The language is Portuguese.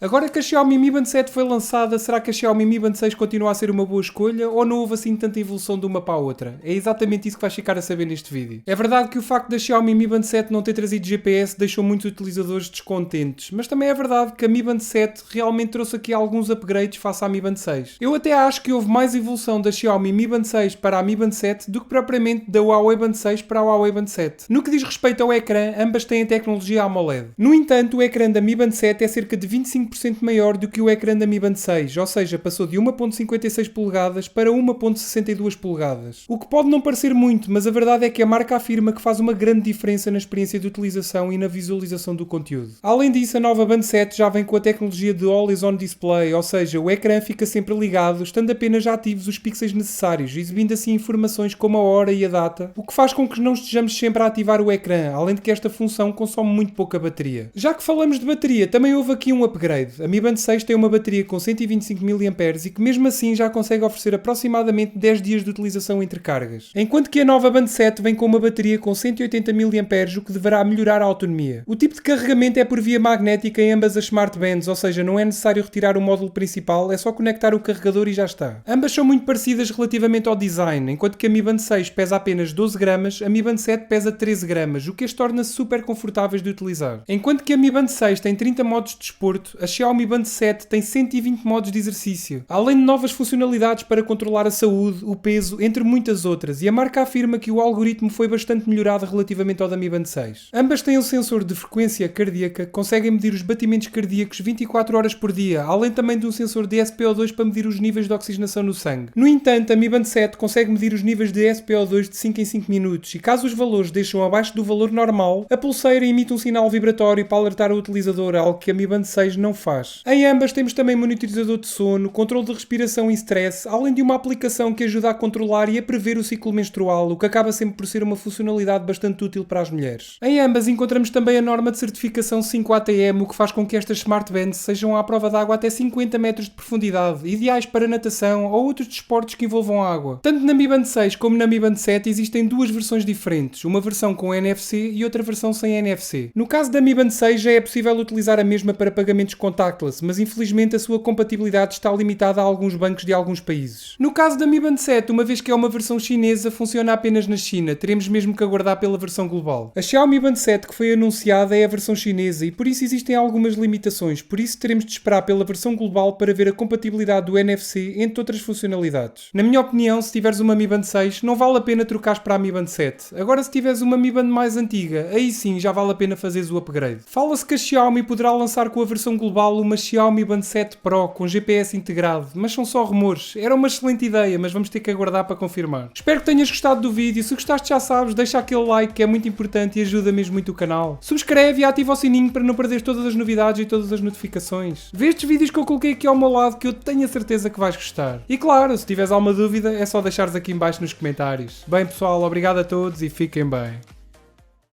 Agora que a Xiaomi Mi Band 7 foi lançada, será que a Xiaomi Mi Band 6 continua a ser uma boa escolha ou não houve assim tanta evolução de uma para a outra? É exatamente isso que vais ficar a saber neste vídeo. É verdade que o facto da Xiaomi Mi Band 7 não ter trazido GPS deixou muitos utilizadores descontentes, mas também é verdade que a Mi Band 7 realmente trouxe aqui alguns upgrades face à Mi Band 6. Eu até acho que houve mais evolução da Xiaomi Mi Band 6 para a Mi Band 7 do que propriamente da Huawei Band 6 para a Huawei Band 7. No que diz respeito ao ecrã, ambas têm a tecnologia AMOLED. No entanto, o ecrã da Mi Band 7 é cerca de 25% maior do que o ecrã da Mi Band 6, ou seja, passou de 1.56 polegadas para 1.62 polegadas. O que pode não parecer muito, mas a verdade é que a marca afirma que faz uma grande diferença na experiência de utilização e na visualização do conteúdo. Além disso, a nova Band 7 já vem com a tecnologia de Always On Display, ou seja, o ecrã fica sempre ligado, estando apenas ativos os pixels necessários, exibindo assim informações como a hora e a data, o que faz com que não estejamos sempre a ativar o ecrã, além de que esta função consome muito pouca bateria. Já que falamos de bateria, também houve aqui um upgrade. A Mi Band 6 tem uma bateria com 125 mAh e que mesmo assim já consegue oferecer aproximadamente 10 dias de utilização entre cargas. Enquanto que a nova Band 7 vem com uma bateria com 180 mAh, o que deverá melhorar a autonomia. O tipo de carregamento é por via magnética em ambas as Smart Bands, ou seja, não é necessário retirar o módulo principal, é só conectar o carregador e já está. Ambas são muito parecidas relativamente ao design, enquanto que a Mi Band 6 pesa apenas 12 gramas, a Mi Band 7 pesa 13 gramas, o que as torna super confortáveis de utilizar. Enquanto que a Mi Band 6 tem 30 modos de desporto, a Xiaomi Band 7 tem 120 modos de exercício, além de novas funcionalidades para controlar a saúde, o peso, entre muitas outras, e a marca afirma que o algoritmo foi bastante melhorado relativamente ao da Mi Band 6. Ambas têm um sensor de frequência cardíaca, conseguem medir os batimentos cardíacos 24 horas por dia, além também de um sensor de SpO2 para medir os níveis de oxigenação no sangue. No entanto, a Mi Band 7 consegue medir os níveis de SpO2 de 5 em 5 minutos, e caso os valores deixam abaixo do valor normal, a pulseira emite um sinal vibratório para alertar o utilizador, algo que a Mi Band 6 não faz. Em ambas temos também monitorizador de sono, controle de respiração e stress, além de uma aplicação que ajuda a controlar e a prever o ciclo menstrual, o que acaba sempre por ser uma funcionalidade bastante útil para as mulheres. Em ambas encontramos também a norma de certificação 5ATM, o que faz com que estas Smart Bands sejam à prova d'água até 50 metros de profundidade, ideais para natação ou outros desportos que envolvam água. Tanto na Mi Band 6 como na Mi Band 7 existem duas versões diferentes, uma versão com NFC e outra versão sem NFC. No caso da Mi Band 6 já é possível utilizar a mesma para pagamentos contactless, mas infelizmente a sua compatibilidade está limitada a alguns bancos de alguns países. No caso da Mi Band 7, uma vez que é uma versão chinesa, funciona apenas na China, teremos mesmo que aguardar pela versão global. A Xiaomi Band 7 que foi anunciada é a versão chinesa e por isso existem algumas limitações, por isso teremos de esperar pela versão global para ver a compatibilidade do NFC entre outras funcionalidades. Na minha opinião, se tiveres uma Mi Band 6, não vale a pena trocares para a Mi Band 7. Agora se tiveres uma Mi Band mais antiga, aí sim já vale a pena fazeres o upgrade. Fala-se que a Xiaomi poderá lançar com a versão global uma Xiaomi Band 7 Pro com GPS integrado, mas são só rumores. Era uma excelente ideia, mas vamos ter que aguardar para confirmar. Espero que tenhas gostado do vídeo. Se gostaste, já sabes, deixa aquele like que é muito importante e ajuda mesmo muito o canal. Subscreve e ativa o sininho para não perderes todas as novidades e todas as notificações. Vê estes vídeos que eu coloquei aqui ao meu lado que eu tenho a certeza que vais gostar. E claro, se tiveres alguma dúvida é só deixares aqui em baixo nos comentários. Bem pessoal, obrigado a todos e fiquem bem.